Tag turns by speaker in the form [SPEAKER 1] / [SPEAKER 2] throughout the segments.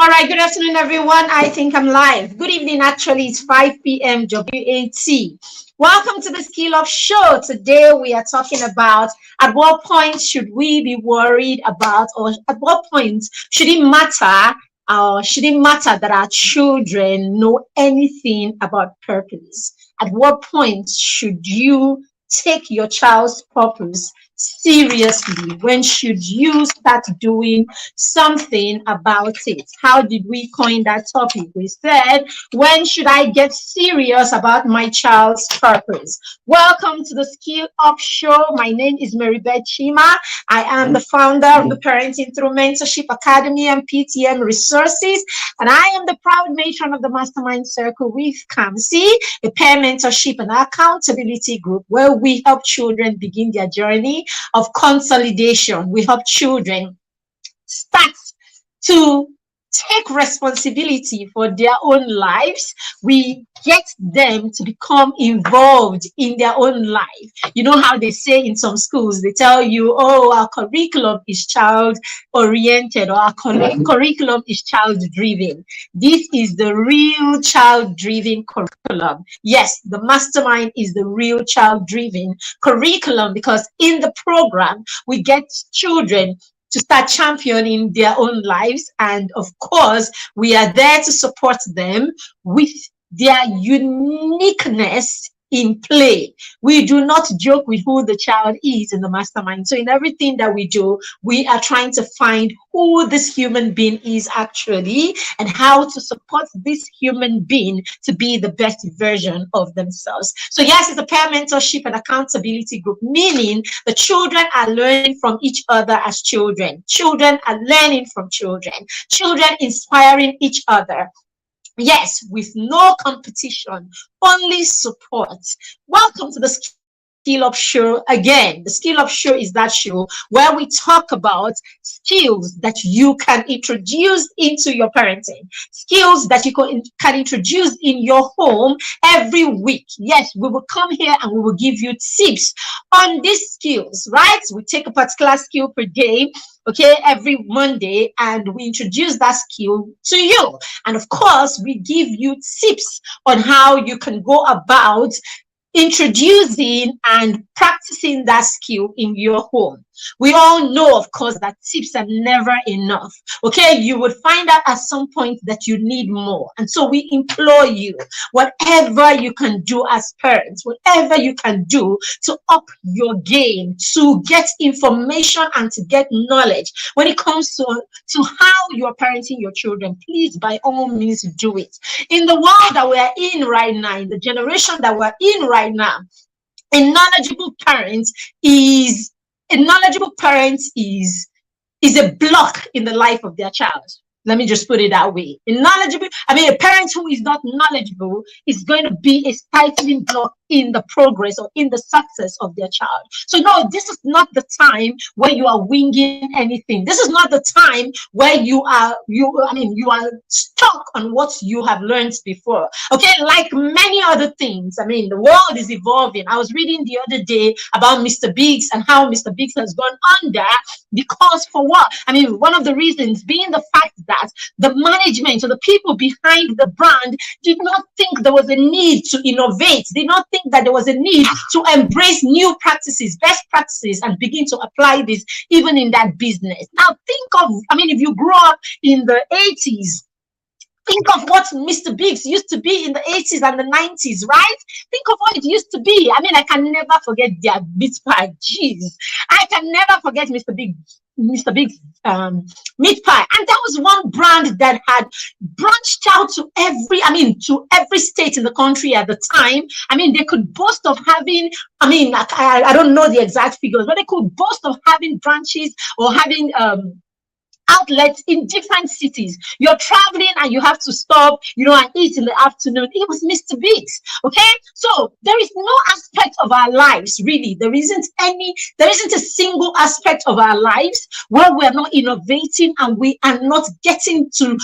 [SPEAKER 1] All right, good afternoon, everyone. I think I'm live. Good evening, actually, it's 5 p.m. WAT. Welcome to the Skill Up Show. Today, we are talking about at what point should we be worried about, or at what point should it matter, that our children know anything about purpose? At what point should you take your child's purpose seriously? When should you start doing something about it? How did we coin that topic? We said, when should I get serious about my child's purpose? Welcome to the Skill Up Show. My name is Maribeth Chima. I am the founder of the Parenting Through Mentorship Academy and PTM Resources, and I am the proud matron of the Mastermind Circle with Kamsi, a peer mentorship and accountability group where we help children begin their journey of consolidation. We help children start to take responsibility for their own lives. We get them to become involved in their own life. You know how they say in some schools, they tell you, oh, our curriculum is child oriented, or our curriculum is child driven. This is the real child driven curriculum. Yes, the mastermind is the real child driven curriculum, because in the program, we get children to start championing their own lives. And of course, we are there to support them with their uniqueness in play. We do not joke with who the child is in the mastermind. So in everything that we do, we are trying to find who this human being is actually, and how to support this human being to be the best version of themselves. So yes, it's a peer mentorship and accountability group, meaning the children are learning from each other as children. Children are learning from children. Children inspiring each other. Yes, with no competition, only support. Welcome to the Skill Up Show again. The Skill Up Show is that show where we talk about skills that you can introduce into your parenting, skills that you can introduce in your home every week. Yes, we will come here and we will give you tips on these skills, right? We take a particular skill per day, okay, every Monday, and we introduce that skill to you. And of course, we give you tips on how you can go about introducing and practicing that skill in your home. We all know, of course, that tips are never enough. Okay, you would find out at some point that you need more. And so we implore you, whatever you can do as parents, whatever you can do to up your game, to get information and to get knowledge when it comes to how you are parenting your children, please, by all means, do it. In the world that we are in right now, in the generation that we're in right now, a knowledgeable parent is a block in the life of their child. Let me just put it that way. A parent who is not knowledgeable is going to be a stifling block in the progress or in the success of their child. So no, this is not the time where you are winging anything. This is not the time where you are stuck on what you have learned before. Okay, like many other things. The world is evolving. I was reading the other day about Mr. Biggs and how Mr. Biggs has gone under, because for what? One of the reasons being the fact that the management or the people behind the brand did not think there was a need to innovate, did not think that there was a need to embrace new practices, best practices, and begin to apply this even in that business. Now think of, if you grew up in the 80s, think of what Mr. Biggs used to be in the 80s and the 90s, right? Think of what it used to be. I can never forget their meat pie. Jeez, I can never forget Mr. Biggs meat pie. And that was one brand that had branched out to every state in the country at the time. They could boast of having, I don't know the exact figures, but they could boast of having branches or having outlets in different cities. You're traveling and you have to stop, and eat in the afternoon. It was Mr. Biggs. Okay, so there is no aspect of our lives, really. There isn't a single aspect of our lives where we're not innovating and we are not getting to,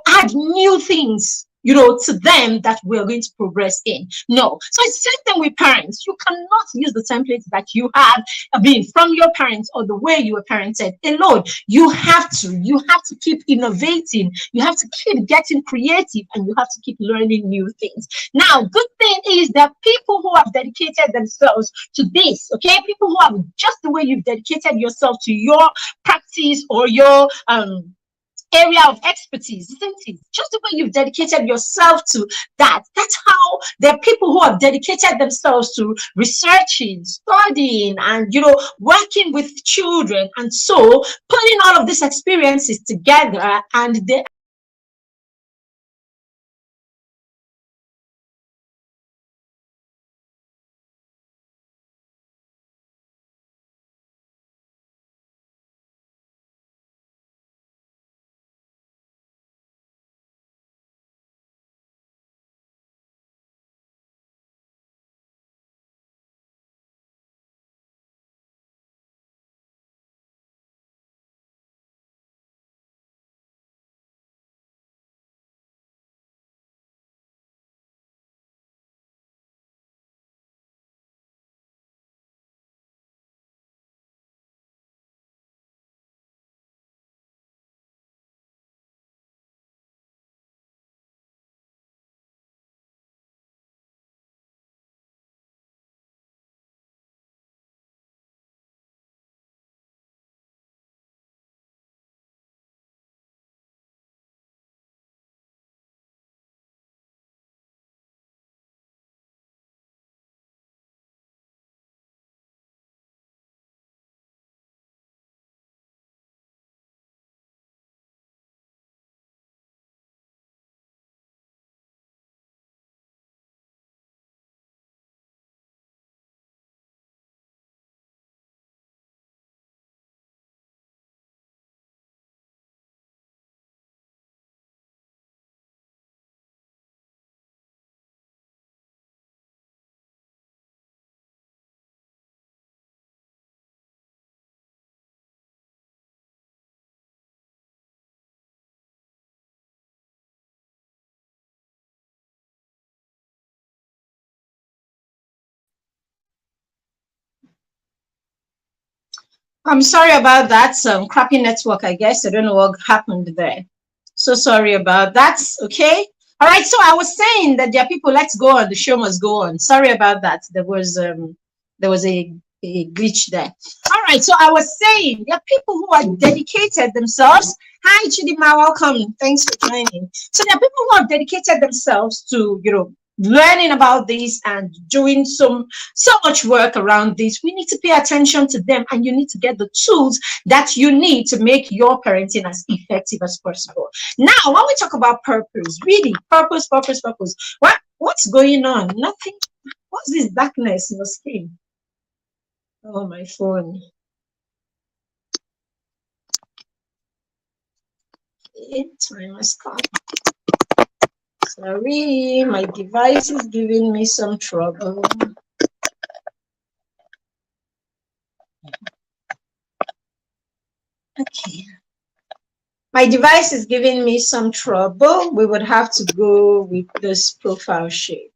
[SPEAKER 1] add new things to them that we're going to progress in. No. So it's the same thing with parents. You cannot use the templates that you have been from your parents or the way you were parented alone. You have to keep innovating. You have to keep getting creative, and you have to keep learning new things. Now, good thing is that people who have dedicated themselves to this, okay, people who have, just the way you've dedicated yourself to your practice or your area of expertise, isn't it? Just the way you've dedicated yourself to that. That's how there are people who have dedicated themselves to researching, studying, and working with children, and so putting all of these experiences together, and they I'm sorry about that. Some crappy network, I guess. I don't know what happened there. So sorry about that. Okay. All right. So I was saying that there are people. Let's go on. The show must go on. Sorry about that. There was a glitch there. All right. So I was saying there are people who are dedicated themselves. Hi, Chidima. Welcome. Thanks for joining. So there are people who have dedicated themselves to learning about this and doing so much work around this. We need to pay attention to them, and you need to get the tools that you need to make your parenting as effective as possible. Now, when we talk about purpose, really, purpose. What's going on? Nothing. What's this darkness in the screen? Oh, my phone. Time has come. Sorry, my device is giving me some trouble. Okay. My device is giving me some trouble. We would have to go with this profile shape.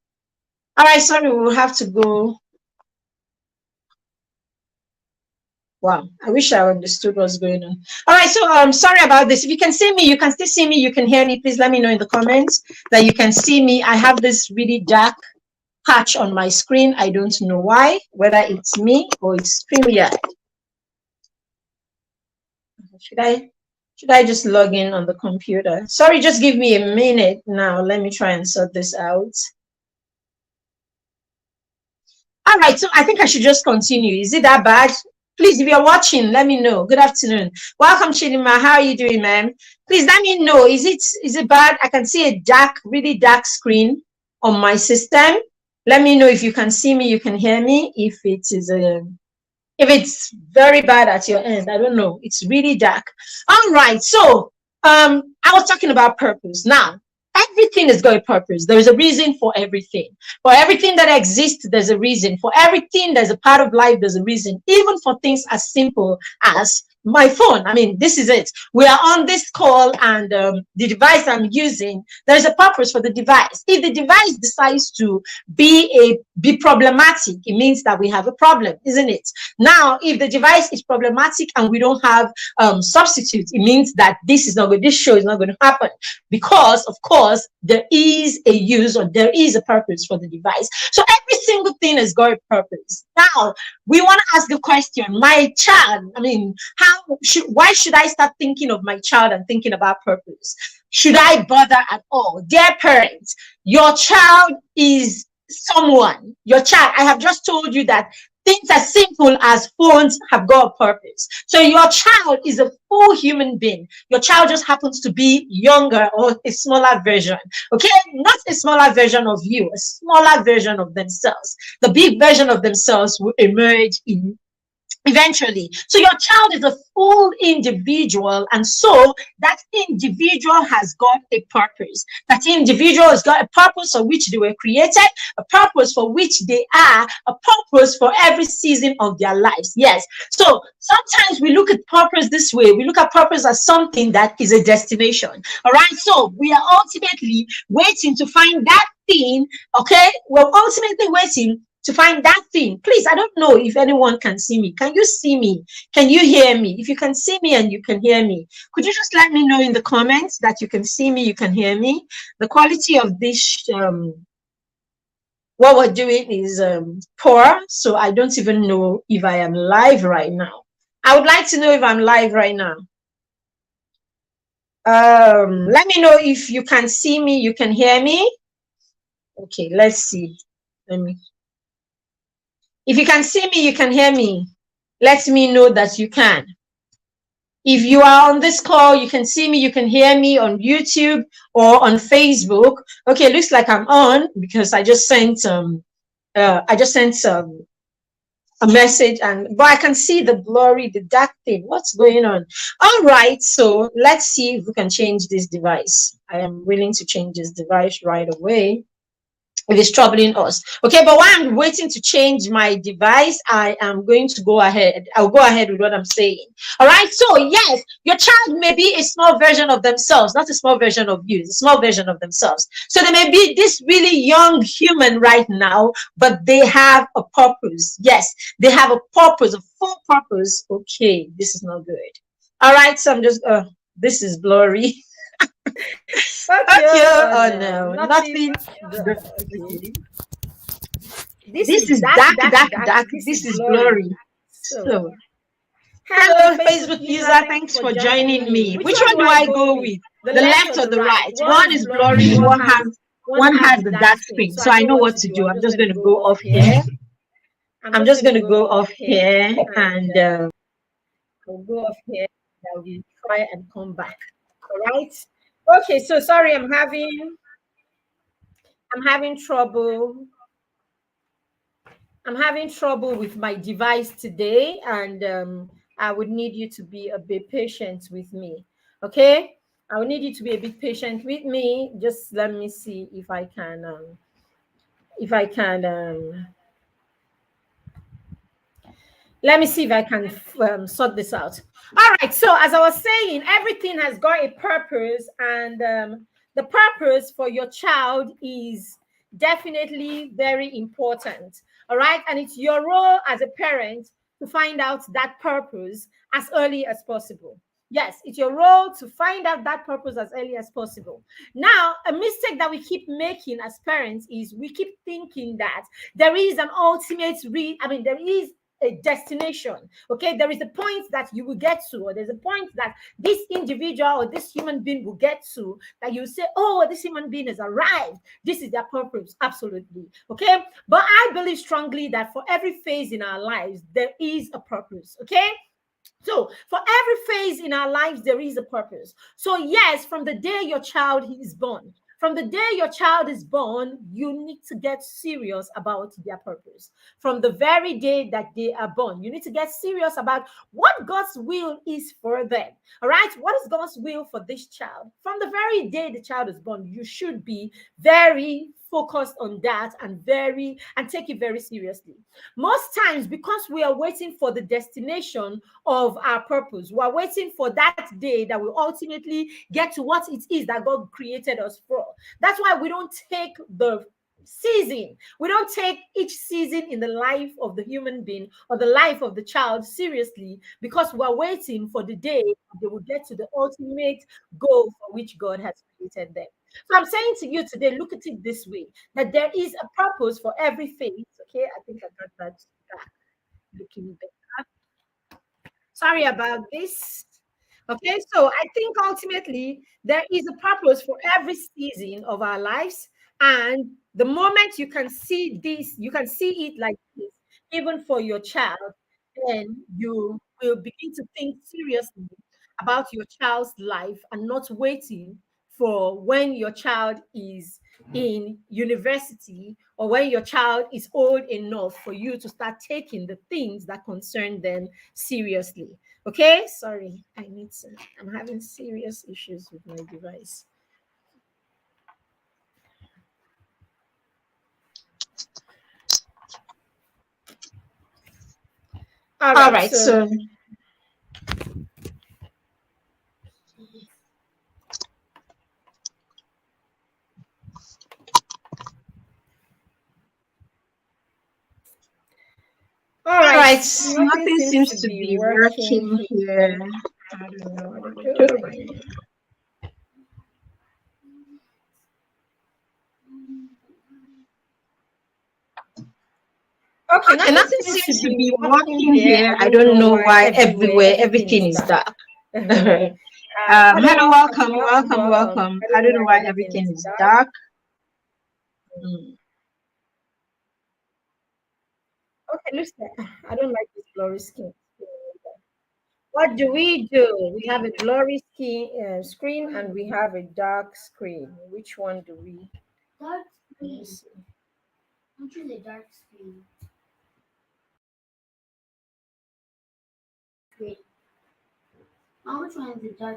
[SPEAKER 1] All right, sorry, we will have to go. Wow, I wish I understood what's going on. All right, so I'm sorry about this. If you can see me, you can still see me, you can hear me, please let me know in the comments that you can see me. I have this really dark patch on my screen. I don't know why, whether it's me or it's StreamYard. Should I just log in on the computer? Sorry, just give me a minute now. Let me try and sort this out. All right, so I think I should just continue. Is it that bad? Please, if you're watching, let me know. Good afternoon. Welcome, Chidima. How are you doing, ma'am? Please let me know. Is it bad? I can see a dark, really dark screen on my system. Let me know if you can see me, you can hear me. If it's very bad at your end, I don't know. It's really dark. All right. So I was talking about purpose. Now, everything has got a purpose. There's a reason for everything. For everything that exists, there's a reason. For everything, there's a part of life, there's a reason. Even for things as simple as my phone. I mean, this is it. We are on this call, and the device I'm using, there's a purpose for the device. If the device decides to be problematic, it means that we have a problem, isn't it? Now, if the device is problematic and we don't have substitutes, it means that this show is not going to happen, because of course there is a use, or there is a purpose for the device. So every single thing has got a purpose. Now we want to ask the question, my child, I mean, why should I start thinking of my child and thinking about purpose? Should I bother at all? Dear parents, your child is someone. Your child, I have just told you that things as simple as phones have got a purpose. So your child is a full human being. Your child just happens to be younger, or a smaller version. Okay, not a smaller version of you, a smaller version of themselves. The big version of themselves will emerge eventually. So your child is a full individual, and so that individual has got a purpose. That individual has got a purpose for which they were created, a purpose for which they are, a purpose for every season of their lives. Yes. So sometimes we look at purpose this way. We look at purpose as something that is a destination. All right. So we are ultimately waiting to find that thing. Okay. We're ultimately waiting to find that thing. Please, I don't know if anyone can see me. Can you see me? Can you hear me? If you can see me and you can hear me, could you just let me know in the comments that you can see me, you can hear me? The quality of this, what we're doing is poor, so I don't even know if I am live right now. I would like to know if I'm live right now. Let me know if you can see me, you can hear me. Okay, let's see. If you can see me, you can hear me. Let me know that you can. If you are on this call, you can see me, you can hear me on YouTube or on Facebook. Okay, looks like I'm on, because I just sent a message, but I can see the blurry, the dark thing. What's going on? All right, so let's see if we can change this device. I am willing to change this device right away if it's troubling us. Okay, but while I'm waiting to change my device, I am going to go ahead. I'll go ahead with what I'm saying. All right, so yes, your child may be a small version of themselves, not a small version of you, it's a small version of themselves. So they may be this really young human right now, but they have a purpose. Yes, they have a purpose, a full purpose. Okay, this is not good. All right, so I'm just, this is blurry. Okay. Oh no, nothing. Okay. This is dark. This is blurry. So, hello, Facebook user. Thanks for joining me. Which one do I go with? The left or the right? One is blurry. One has the dark screen. So I know what to do. I'm just going to go off here. I'm just going to go off here, and I'll go off here. I will try and come back. All right. Okay, so sorry, I'm having trouble. I'm having trouble with my device today, and I would need you to be a bit patient with me. Okay, I would need you to be a bit patient with me. Just let me see if I can. Let me see if I can sort this out. All right. So as I was saying, everything has got a purpose, and the purpose for your child is definitely very important. All right. And it's your role as a parent to find out that purpose as early as possible. Yes, it's your role to find out that purpose as early as possible. Now, a mistake that we keep making as parents is we keep thinking that there is an ultimate there is a destination. Okay, there is a point that you will get to, or there's a point that this individual or this human being will get to, that you say, oh, this human being has arrived, this is their purpose. Absolutely. Okay, but I believe strongly that for every phase in our lives there is a purpose. Okay, so for every phase in our lives there is a purpose. So yes, from the day your child is born, from the day your child is born, you need to get serious about their purpose. From the very day that they are born, you need to get serious about what God's will is for them. All right? What is God's will for this child? From the very day the child is born, you should be very focused on that and take it very seriously. Most times, because we are waiting for the destination of our purpose, we are waiting for that day that will ultimately get to what it is that God created us for. That's why we don't take the season. We don't take each season in the life of the human being or the life of the child seriously, because we're waiting for the day they will get to the ultimate goal for which God has created them. So I'm saying to you today, look at it this way, that there is a purpose for every phase. Okay, I think I got that back, looking better. Sorry about this. Okay, so I think ultimately there is a purpose for every season of our lives. And the moment you can see this, you can see it like this, even for your child, then you will begin to think seriously about your child's life and not waiting for when your child is in university or when your child is old enough for you to start taking the things that concern them seriously. Okay, sorry, I'm having serious issues with my device. All
[SPEAKER 2] All
[SPEAKER 1] right,
[SPEAKER 2] right,
[SPEAKER 1] so
[SPEAKER 2] so
[SPEAKER 1] all
[SPEAKER 2] all
[SPEAKER 1] right,
[SPEAKER 2] right,
[SPEAKER 1] nothing
[SPEAKER 2] nothing
[SPEAKER 1] seems to
[SPEAKER 2] seems to
[SPEAKER 1] be
[SPEAKER 2] be
[SPEAKER 1] working
[SPEAKER 2] working
[SPEAKER 1] here.
[SPEAKER 2] here.
[SPEAKER 1] I don't know what to do. Okay,
[SPEAKER 2] Okay,
[SPEAKER 1] nothing
[SPEAKER 2] nothing
[SPEAKER 1] seems to
[SPEAKER 2] seems to
[SPEAKER 1] be
[SPEAKER 2] be
[SPEAKER 1] working
[SPEAKER 2] working
[SPEAKER 1] here.
[SPEAKER 2] here.
[SPEAKER 1] I
[SPEAKER 2] I
[SPEAKER 1] don't
[SPEAKER 2] don't
[SPEAKER 1] know
[SPEAKER 2] know
[SPEAKER 1] why
[SPEAKER 2] why
[SPEAKER 1] everywhere
[SPEAKER 2] everywhere
[SPEAKER 1] everything
[SPEAKER 2] everything
[SPEAKER 1] is
[SPEAKER 2] is
[SPEAKER 1] dark.
[SPEAKER 2] dark.
[SPEAKER 1] Hello,
[SPEAKER 2] Hello,
[SPEAKER 1] welcome,
[SPEAKER 2] welcome,
[SPEAKER 1] welcome,
[SPEAKER 2] welcome,
[SPEAKER 1] welcome.
[SPEAKER 2] welcome.
[SPEAKER 1] I don't
[SPEAKER 2] I
[SPEAKER 1] know
[SPEAKER 2] don't know
[SPEAKER 1] why
[SPEAKER 2] why
[SPEAKER 1] everything
[SPEAKER 2] everything
[SPEAKER 1] is
[SPEAKER 2] is
[SPEAKER 1] dark.
[SPEAKER 2] dark.
[SPEAKER 1] Okay, listen, I don't like this blurry skin. What do? We have a blurry screen and we have a dark screen. Which one do we?
[SPEAKER 3] Dark
[SPEAKER 1] Let me
[SPEAKER 3] screen.
[SPEAKER 1] see.
[SPEAKER 3] Don't choose a dark screen. Great. Now which one is the dark?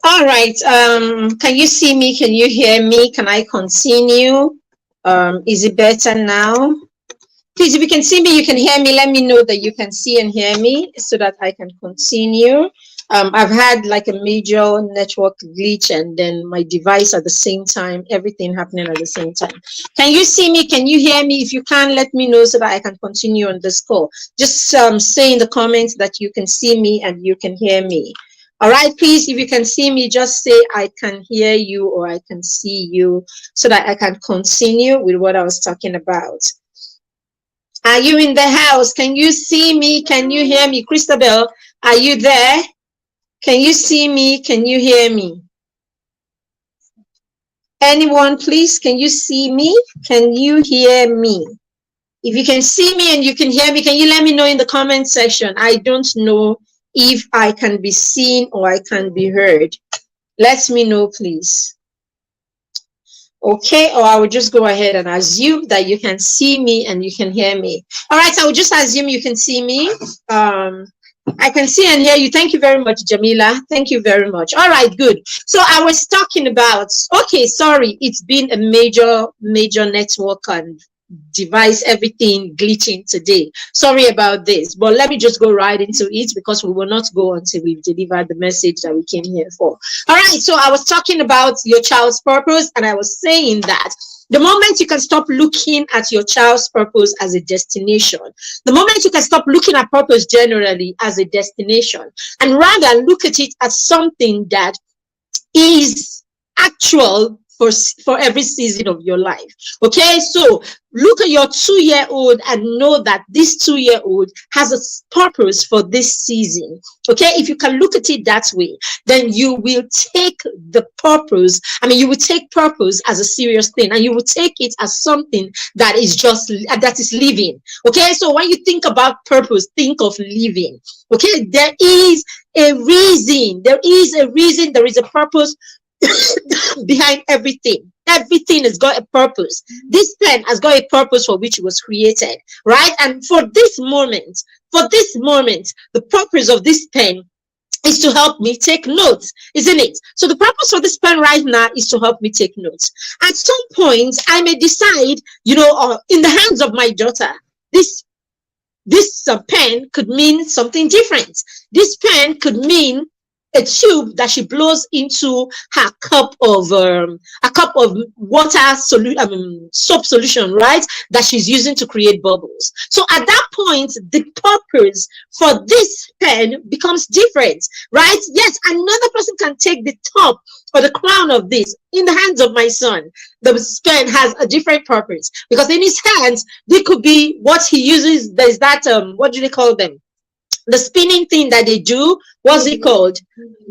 [SPEAKER 1] All right. Can you see me? Can you hear me? Can I continue? Is it better now? Please, if you can see me, you can hear me. Let me know that you can see and hear me so that I can continue. I've had like a major network glitch and then my device at the same time, everything happening at the same time. Can you see me? Can you hear me? If you can, let me know so that I can continue on this call. Just say in the comments that you can see me and you can hear me. All right, please, if you can see me, just say I can hear you or I can see you so that I can continue with what I was talking about. Are you in the house? Can you see me? Can you hear me? Christabel, are you there? Can you see me? Can you hear me? Anyone, please? Can you see me? Can you hear me? If you can see me and you can hear me, can you let me know in the comment section? I don't know if I can be seen or I can be heard. Let me know, please. Okay, or I will just go ahead and assume that you can see me and you can hear me. All right, I will just assume you can see me. I can see and hear you. Thank you very much, Jamila. Thank you very much. All right, good. So I was talking about, okay, sorry, it's been a major network and device, everything glitching today. Sorry about this, but let me just go right into it because we will not go until we've delivered the message that we came here for. All right, so I was talking about your child's purpose, and I was saying that the moment you can stop looking at your child's purpose as a destination, the moment you can stop looking at purpose generally as a destination, and rather look at it as something that is actual for every season of your life. Okay, so look at your 2-year-old and know that this 2-year-old has a purpose for this season. Okay, if you can look at it that way, then you will take the purpose. I mean, you will take purpose as a serious thing, and you will take it as something that is just that is living. Okay, so when you think about purpose, think of living. Okay, there is a reason. There is a reason. There is a purpose behind everything. Everything has got a purpose. This pen has got a purpose for which it was created, right? And for this moment, the purpose of this pen is to help me take notes, isn't it? So the purpose for this pen right now is to help me take notes. At some point, I may decide, in the hands of my daughter, this pen could mean something different. This pen could mean a tube that she blows into her cup of water soap solution, right? That she's using to create bubbles. So at that point, the purpose for this pen becomes different, right? Yes, another person can take the top or the crown of this in the hands of my son. The pen has a different purpose because in his hands, they could be what he uses. There's that what do they call them? The spinning thing that they do, what's it called?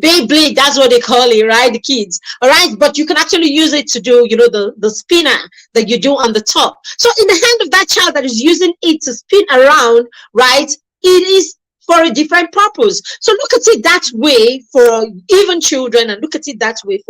[SPEAKER 1] Beyblade, that's what they call it, right? The kids, all right? But you can actually use it to do, the spinner that you do on the top. So in the hand of that child that is using it to spin around, right, it is for a different purpose. So look at it that way for even children, and look at it that way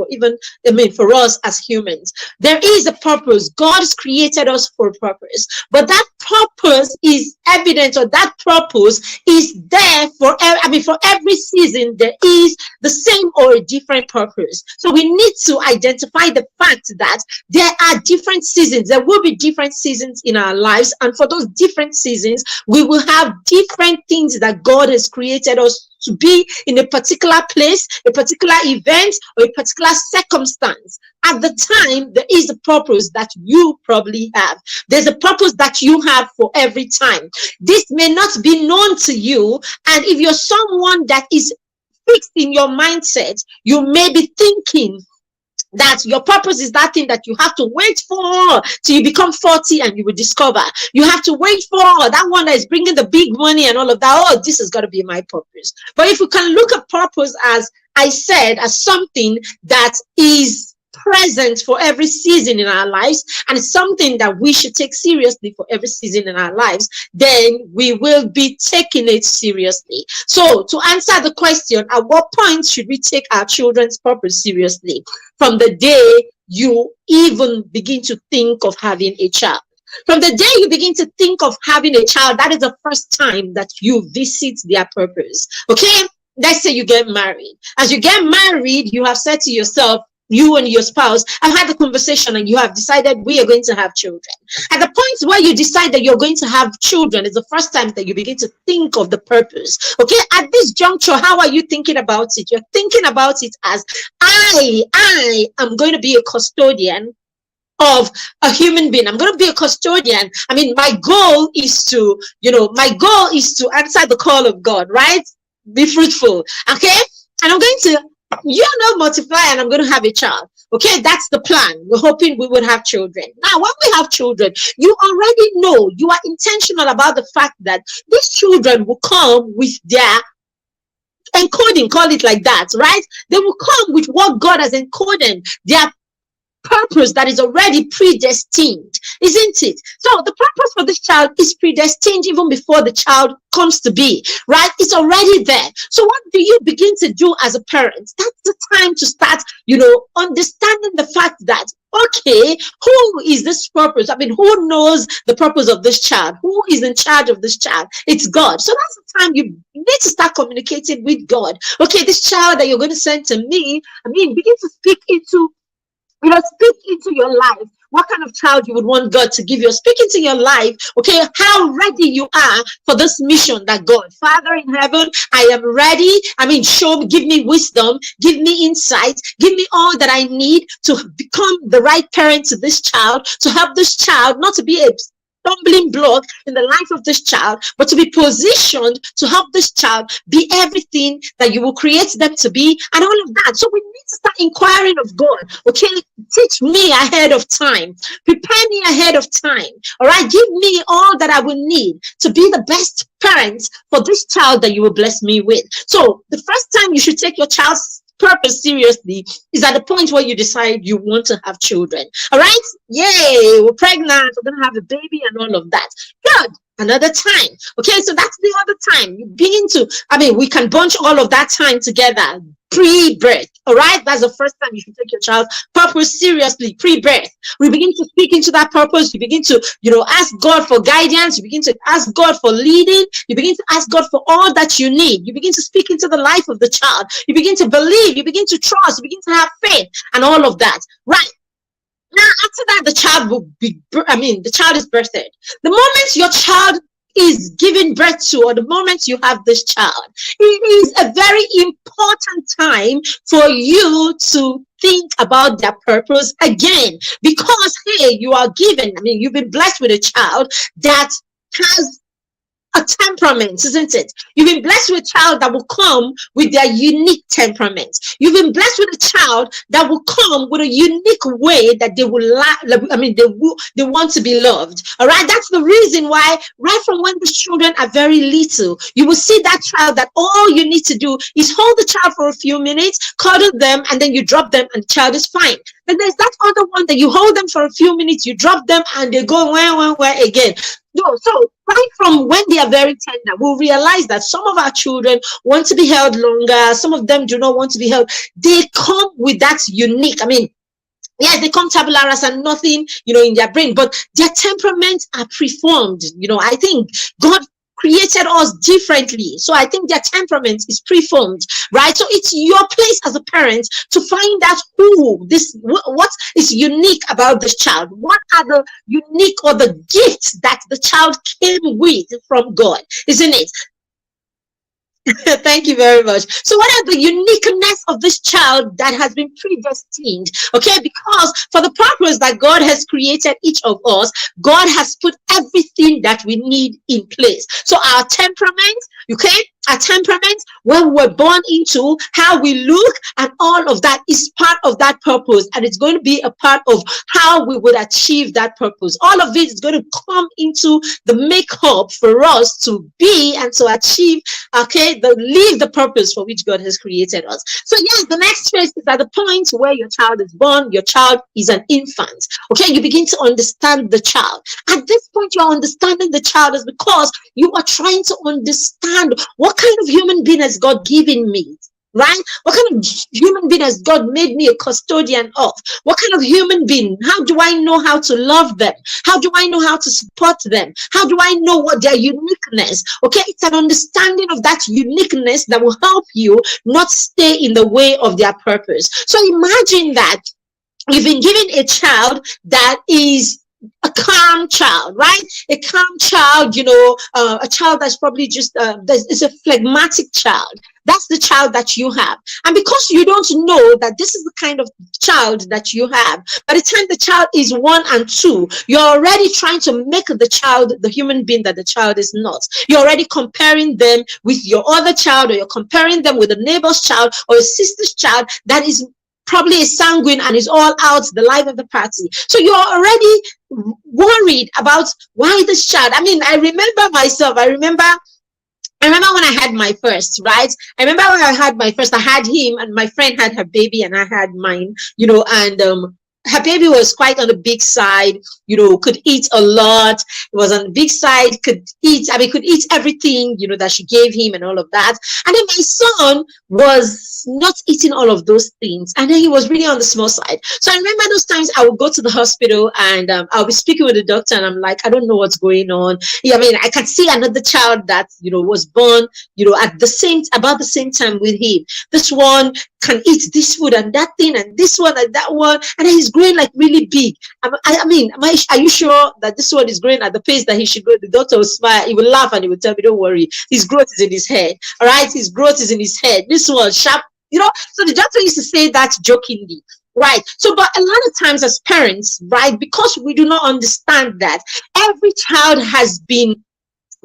[SPEAKER 1] for us as humans. There is a purpose. God has created us for a purpose, but that purpose is evident, or that purpose is there for every season. There is the same or a different purpose. So we need to identify the fact that there are different seasons. There will be different seasons in our lives, and for those different seasons, we will have different things that God has created us to be in a particular place, a particular event, or a particular circumstance. At the time, there is a purpose that you probably have. There's a purpose that you have for every time. This may not be known to you, and if you're someone that is fixed in your mindset, you may be thinking that your purpose is that thing that you have to wait for till you become 40 and you will discover. You have to wait for that one that is bringing the big money and all of that. Oh, this has got to be my purpose. But if you can look at purpose, as I said, as something that is present for every season in our lives, and it's something that we should take seriously for every season in our lives, then we will be taking it seriously. So to answer the question, at what point should we take our children's purpose seriously? From the day you even begin to think of having a child. From the day you begin to think of having a child, that is the first time that you visit their purpose. Okay? Let's say you get married. As you get married, you have said to yourself, you and your spouse have had the conversation and you have decided we are going to have children. At the point where you decide that you're going to have children is the first time that you begin to think of the purpose. Okay, at this juncture, how are you thinking about it? You're thinking about it as I am going to be a custodian of a human being. I'm going to be a custodian. I mean, my goal is to answer the call of God, right? Be fruitful. Okay, and I'm going to multiply, and I'm going to have a child. Okay, that's the plan. We're hoping we would have children. Now, when we have children, you already know, you are intentional about the fact that these children will come with their encoding, call it like that, right? They will come with what God has encoded, their purpose that is already predestined, isn't it? So the purpose for this child is predestined even before the child comes to be, right? It's already there. So what do you begin to do as a parent? That's the time to start, understanding the fact that, okay, who is this purpose? I mean, who knows the purpose of this child? Who is in charge of this child? It's God. So that's the time you need to start communicating with God. Okay, this child that you're going to send to me, begin to speak into your life. What kind of child you would want God to give you? Speak into your life, okay, how ready you are for this mission that God, Father in heaven, I am ready. Give me wisdom, give me insight, give me all that I need to become the right parent to this child, to help this child not to be a stumbling block in the life of this child, but to be positioned to help this child be everything that you will create them to be, and all of that. So we need to start inquiring of God. Okay, teach me ahead of time, prepare me ahead of time. All right, give me all that I will need to be the best parent for this child that you will bless me with. So the first time you should take your child's purpose seriously is at the point where you decide you want to have children. All right, yay, we're pregnant, we're gonna have a baby and all of that. Good. Another time. Okay, so that's the other time you begin to, we can bunch all of that time together. Pre-birth. All right, that's the first time you should take your child's purpose seriously. Pre-birth. We begin to speak into that purpose. You begin to ask God for guidance. You begin to ask God for leading. You begin to ask God for all that you need. You begin to speak into the life of the child. You begin to believe. You begin to trust. You begin to have faith and all of that. Right. Now, after that, the child is birthed. The moment your child is given birth to, or the moment you have this child, it is a very important time for you to think about their purpose again, because hey, you've been blessed with a child that has a temperament, isn't it? You've been blessed with a child that will come with their unique temperament. You've been blessed with a child that will come with a unique way that they want to be loved. All right, that's the reason why right from when the children are very little, you will see that child that all you need to do is hold the child for a few minutes, cuddle them, and then you drop them and the child is fine. Then there's that other one that you hold them for a few minutes, you drop them, and they go where again. No, so right from when they are very tender, we'll realize that some of our children want to be held longer. Some of them do not want to be held. They come with that unique, yes, they come tabula rasa and nothing, in their brain, but their temperaments are preformed. I think God created us differently. So I think their temperament is preformed, right? So it's your place as a parent to find out what is unique about this child. What are the unique or the gifts that the child came with from God, isn't it? Thank you very much. So what are the uniqueness of this child that has been predestined? Okay, because for the purpose that God has created each of us, God has put everything that we need in place. So our temperament, okay, our temperament, where we're born into, how we look, and all of that is part of that purpose, and it's going to be a part of how we would achieve that purpose. All of it is going to come into the makeup for us to be and to achieve, live the purpose for which God has created us. So yes, the next phase is at the point where your child is born. Your child is an infant. Okay, you begin to understand the child. At this point, you're understanding the child is because you are trying to understand what kind of human being has God given me. Right? What kind of human being has God made me a custodian of? What kind of human being? How do I know how to love them? How do I know how to support them? How do I know what their uniqueness? Okay, it's an understanding of that uniqueness that will help you not stay in the way of their purpose. So imagine that you've been given a child that is a calm child, right? A calm child, a child that's probably just is a phlegmatic child. That's the child that you have. And because you don't know that this is the kind of child that you have, by the time the child is 1 and 2, you're already trying to make the child the human being that the child is not. You're already comparing them with your other child, or you're comparing them with a neighbor's child or a sister's child that is probably a sanguine and is all out the life of the party. So you're already worried about why this child. I mean, I remember myself. I remember when I had my first, right? I remember when I had my first, I had him, and my friend had her baby, and I had mine, and her baby was quite on the big side, could eat a lot. It was on the big side, could eat everything, that she gave him and all of that. And then my son was not eating all of those things. And then he was really on the small side. So I remember those times I would go to the hospital, and I'll be speaking with the doctor, and I'm like, I don't know what's going on. Yeah, I mean, I can see another child that, was born, about the same time with him. This one can eat this food and that thing, and this one and that one. And then he's growing like really big. Are you sure that this one is growing at the pace that he should grow? The doctor will smile, he will laugh, and he will tell me, don't worry, his growth is in his head. All right, his growth is in his head. This one sharp, so the doctor used to say that jokingly. Right. So, but a lot of times as parents, right, because we do not understand that every child has been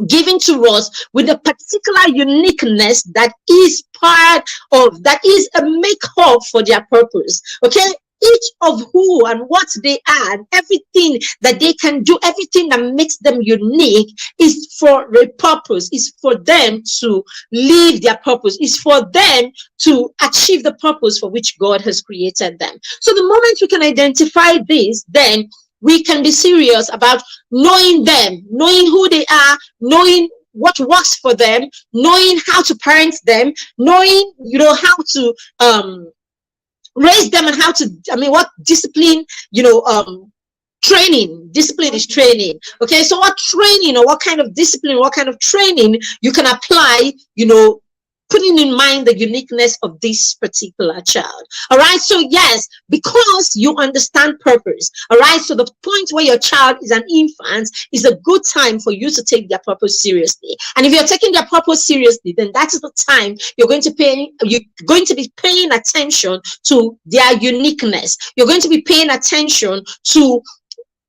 [SPEAKER 1] given to us with a particular uniqueness that is a makeup for their purpose. Okay. Each of who and what they are, and everything that they can do, everything that makes them unique is for a purpose, is for them to live their purpose, is for them to achieve the purpose for which God has created them. So the moment we can identify this, then we can be serious about knowing them, knowing who they are, knowing what works for them, knowing how to parent them, knowing, how to raise them, and what discipline, discipline is training. Okay, so what training, or what kind of discipline, what kind of training you can apply, putting in mind the uniqueness of this particular child. All right, so yes, because you understand purpose. All right, so the point where your child is an infant is a good time for you to take their purpose seriously. And if you're taking their purpose seriously, then that is the time you're going to be paying attention to their uniqueness. You're going to be paying attention to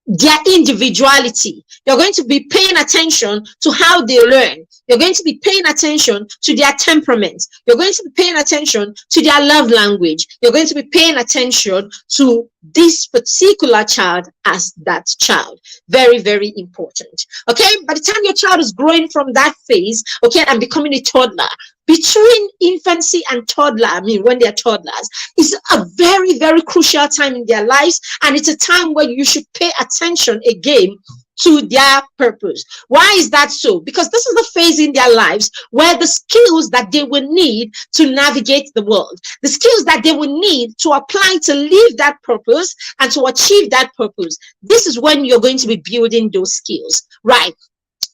[SPEAKER 1] their individuality. You're going to be paying attention to how they learn. You're going to be paying attention to their temperament. You're going to be paying attention to their love language. You're going to be paying attention to this particular child as that child. Very, very important. Okay, by the time your child is growing from that phase, okay, and becoming a toddler, between infancy and toddler, when they're toddlers, is a very, very crucial time in their lives, and it's a time where you should pay attention again to their purpose. Why is that so? Because this is the phase in their lives where the skills that they will need to navigate the world, the skills that they will need to apply to live that purpose and to achieve that purpose, this is when you're going to be building those skills, right?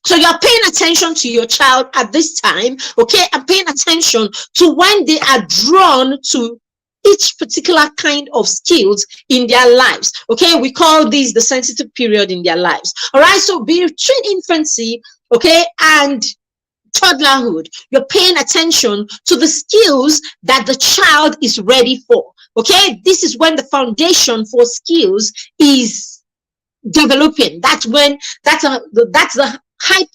[SPEAKER 1] So you're paying attention to your child at this time, okay, and paying attention to when they are drawn to each particular kind of skills in their lives. Okay, we call this the sensitive period in their lives. All right, so between infancy, okay, and toddlerhood, you're paying attention to the skills that the child is ready for. Okay, this is when the foundation for skills is developing. That's when that's the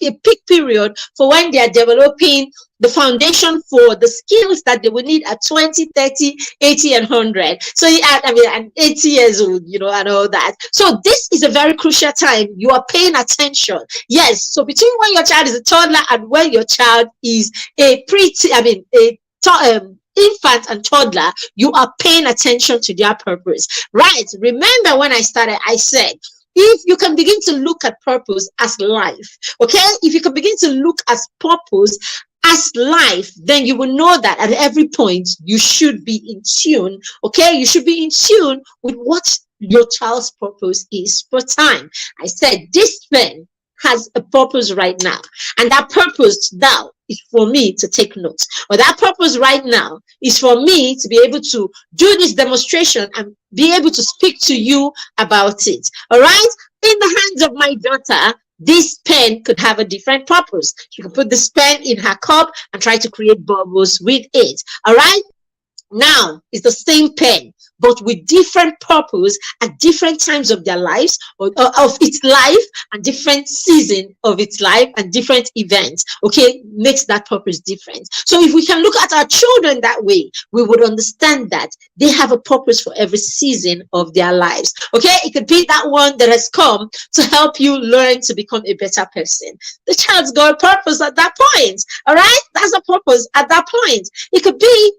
[SPEAKER 1] a peak period for when they are developing the foundation for the skills that they will need at 20, 30, 80, and 100. So, I mean, and 80 years old, and all that. So this is a very crucial time. You are paying attention. Yes. So between when your child is a toddler and when your child is a infant and toddler, you are paying attention to their purpose. Right. Remember when I started, I said, if you can begin to look at purpose as life, okay? If you can begin to look at purpose as life, then you will know that at every point you should be in tune, okay? You should be in tune with what your child's purpose is for time. I said this pen has a purpose right now, and that purpose now is for me to take notes, or that purpose right now is for me to be able to do this demonstration and be able to speak to you about it. All right, in the hands of my daughter, this pen could have a different purpose. She can put this pen in her cup and try to create bubbles with it. All right, now it's the same pen, but with different purpose at different times of their lives, or of its life, and different season of its life, and different events, okay, makes that purpose different. So if we can look at our children that way, we would understand that they have a purpose for every season of their lives, okay? It could be that one that has come to help you learn to become a better person. The child's got a purpose at that point, all right? That's a purpose at that point. It could be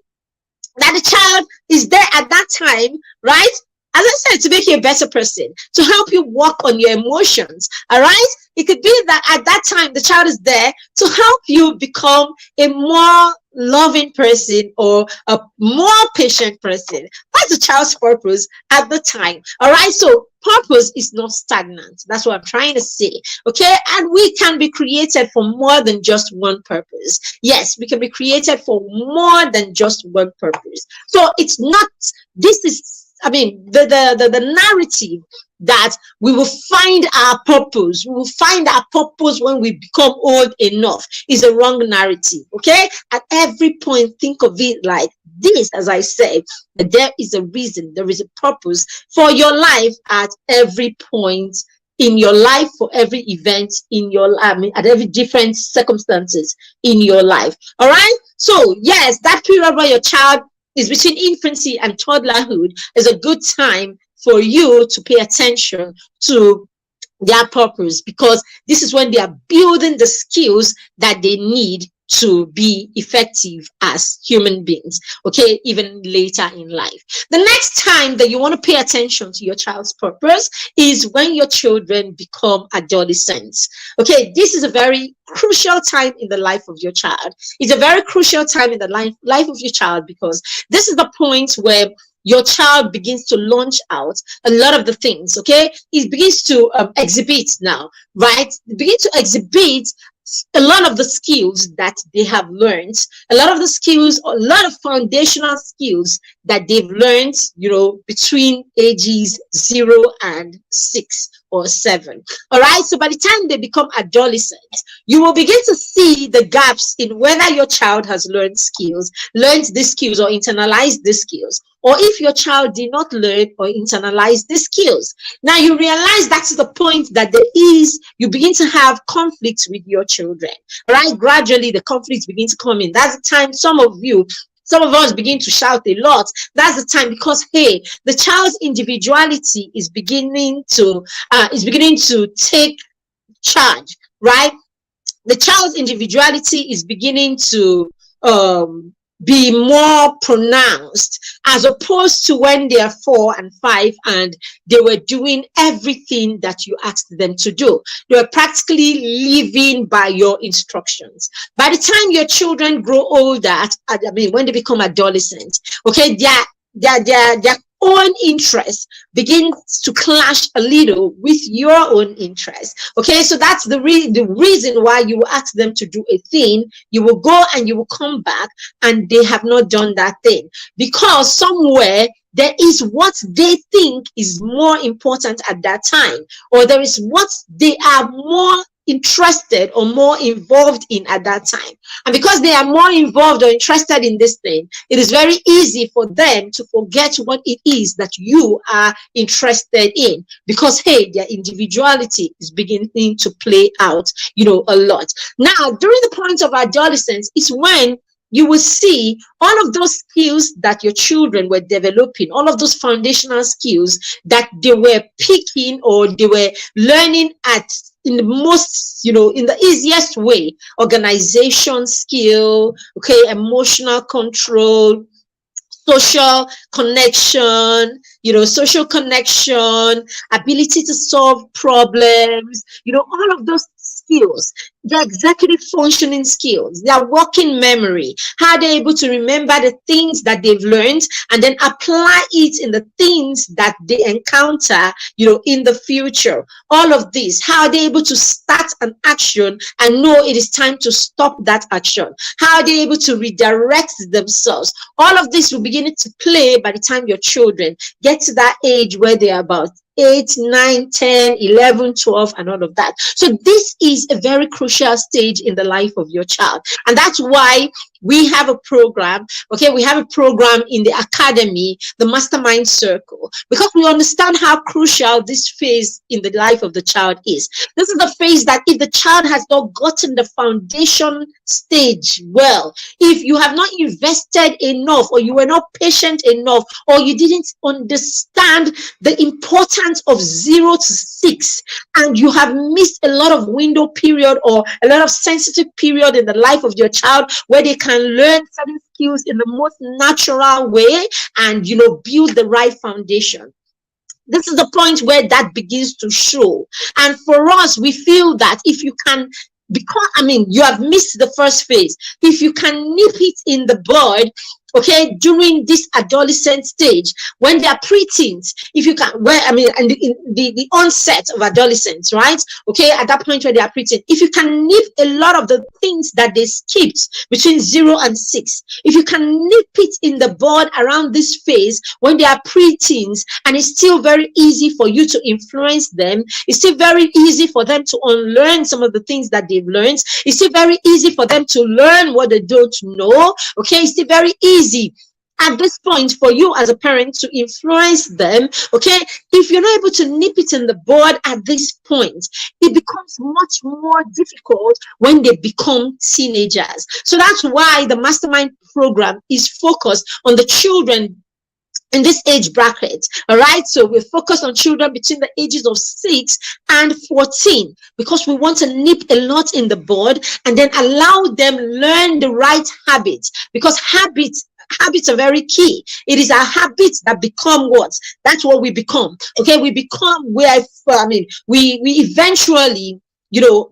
[SPEAKER 1] that the child is there at that time, right? As I said, to make you a better person, to help you work on your emotions, all right? It could be that at that time, the child is there to help you become a more loving person or a more patient person. That's the child's purpose at the time, all right? So purpose is not stagnant. That's what I'm trying to say, okay? And we can be created for more than just one purpose. Yes, we can be created for more than just one purpose. So it's not, this is, I mean, the narrative that we will find our purpose, we will find our purpose when we become old enough, is a wrong narrative, okay? At every point, think of it like this, as I said, that there is a reason, there is a purpose for your life at every point in your life, for every event in your life, at every different circumstances in your life, all right? So yes, that period where your child is between infancy and toddlerhood is a good time for you to pay attention to their purpose, because this is when they are building the skills that they need to be effective as human beings, okay, even later in life. The next time that you want to pay attention to your child's purpose is when your children become adolescents, okay? This is a very crucial time in the life of your child. It's a very crucial time in the life of your child, because this is the point where your child begins to launch out a lot of the things, okay? It begins to exhibit now, right? It begins to exhibit a lot of the skills that they have learned, a lot of the skills, a lot of foundational skills that they've learned, between ages 0 and 6 or 7. All right. So by the time they become adolescents, you will begin to see the gaps in whether your child has learned these skills or internalized these skills, or if your child did not learn or internalize these skills. Now you realize that's the point that you begin to have conflicts with your children. All right. Gradually the conflicts begin to come in. That's the time some of us begin to shout a lot. That's the time, because hey, the child's individuality is beginning to take charge, right? The child's individuality is beginning to be more pronounced, as opposed to when they are 4 and 5 and they were doing everything that you asked them to do. They were practically living by your instructions. By the time your children grow older, when they become adolescents, okay, their own interest begins to clash a little with your own interest. Okay, so that's the reason why you will ask them to do a thing, you will go and you will come back and they have not done that thing, because somewhere there is what they think is more important at that time, or there is what they are more interested or more involved in at that time. And because they are more involved or interested in this thing, it is very easy for them to forget what it is that you are interested in, because hey, their individuality is beginning to play out, a lot. Now, during the point of adolescence is when you will see all of those skills that your children were developing, all of those foundational skills that they were picking or they were learning at in the most, in the easiest way: organization skill, okay, emotional control, social connection, ability to solve problems, all of those skills, their executive functioning skills, their working memory, how they're able to remember the things that they've learned and then apply it in the things that they encounter, in the future. All of this, how they're able to start an action and know it is time to stop that action, how they're able to redirect themselves. All of this will begin to play by the time your children get to that age where they're about 8, 9, 10, 11, 12, and all of that. So this is a very crucial stage in the life of your child. And that's why we have a program, okay? We have a program in the academy, the Mastermind Circle, because we understand how crucial this phase in the life of the child is. This is the phase that if the child has not gotten the foundation stage well, if you have not invested enough, or you were not patient enough, or you didn't understand the importance of 0 to 6, and you have missed a lot of window period or a lot of sensitive period in the life of your child where they can learn certain skills in the most natural way and build the right foundation. This is the point where that begins to show. And for us, we feel that if you can, because you have missed the first phase, if you can nip it in the bud, okay, during this adolescent stage, when they are preteens, if you can, and in the onset of adolescence, right? Okay, at that point where they are preteen, if you can nip a lot of the things that they skipped between 0 and 6, if you can nip it in the bud around this phase when they are preteens, and it's still very easy for you to influence them, it's still very easy for them to unlearn some of the things that they've learned, it's still very easy for them to learn what they don't know, okay, it's still very easy at this point for you as a parent to influence them, okay? If you're not able to nip it in the bud at this point, it becomes much more difficult when they become teenagers. So that's why the Mastermind program is focused on the children in this age bracket. All right, so we focus on children between the ages of 6 and 14 because we want to nip a lot in the bud and then allow them learn the right habits, because habits are very key. It is our habits that become what? That's what we become. Okay, we become we eventually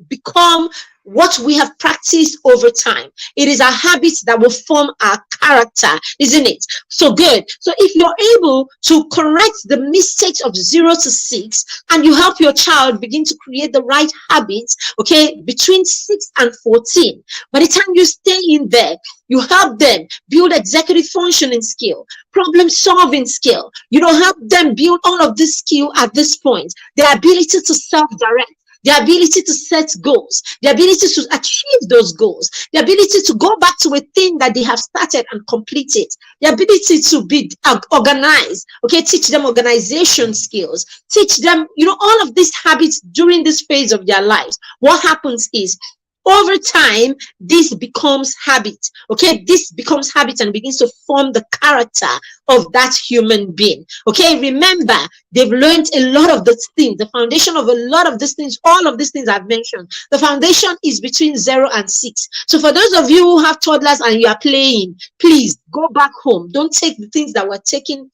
[SPEAKER 1] become what we have practiced over time. It is our habits that will form our character, isn't it? So good. So if you're able to correct the mistakes of 0 to 6 and you help your child begin to create the right habits, okay, between 6 and 14, by the time you stay in there, you help them build executive functioning skill, problem solving skill. You don't help them build all of this skill at this point. The ability to self-direct, the ability to set goals, the ability to achieve those goals, the ability to go back to a thing that they have started and complete it, the ability to be organized, okay, teach them organization skills, teach them, all of these habits during this phase of their lives. What happens is, over time, this becomes habit, okay? This becomes habit and begins to form the character of that human being, okay? Remember, they've learned a lot of the things, the foundation of a lot of these things, all of these things I've mentioned. The foundation is between 0 and 6. So for those of you who have toddlers and you are playing, please go back home. Don't take the things that were taken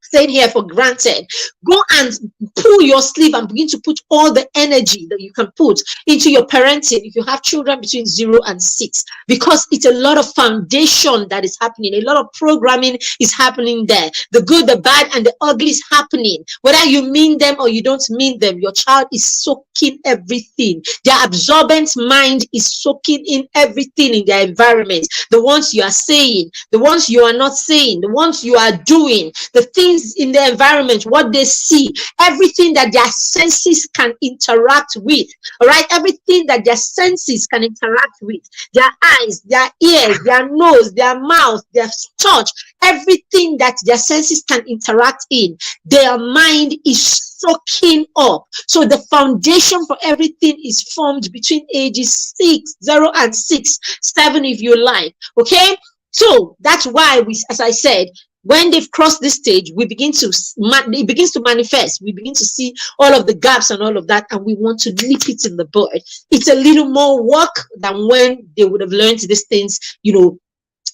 [SPEAKER 1] staying here for granted. Go and pull your sleeve and begin to put all the energy that you can put into your parenting if you have children between 0 and 6, because it's a lot of foundation that is happening. A lot of programming is happening there. The good, the bad, and the ugly is happening. Whether you mean them or you don't mean them, your child is soaking everything. Their absorbent mind is soaking in everything in their environment. The ones you are saying, the ones you are not saying, the ones you are doing, the things things in the environment, what they see, everything that their senses can interact with. All right, everything that their senses can interact with, their eyes, their ears, their nose, their mouth, their touch, everything that their senses can interact in, their mind is soaking up. So the foundation for everything is formed between ages 0 and 6, 7 if you like. Okay, so that's why we, as I said, when they've crossed this stage, we begin to it begins to manifest. We begin to see all of the gaps and all of that, and we want to nip it in the bud. It's a little more work than when they would have learned these things, you know,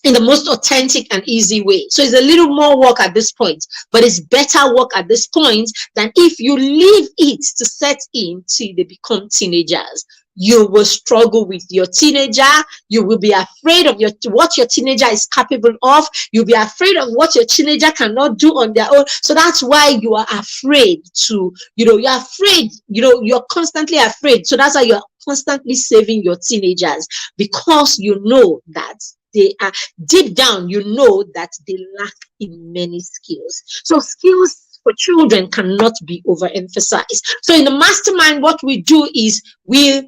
[SPEAKER 1] in the most authentic and easy way. So it's a little more work at this point, but it's better work at this point than if you leave it to set in till they become teenagers. You will struggle with your teenager. You will be afraid of what your teenager is capable of. You'll be afraid of what your teenager cannot do on their own. So that's why you are afraid to, you're afraid, you're constantly afraid. So that's why you're constantly saving your teenagers, because you know that they are deep down, you know that they lack in many skills. So skills for children cannot be overemphasized. So in the mastermind, what we do is we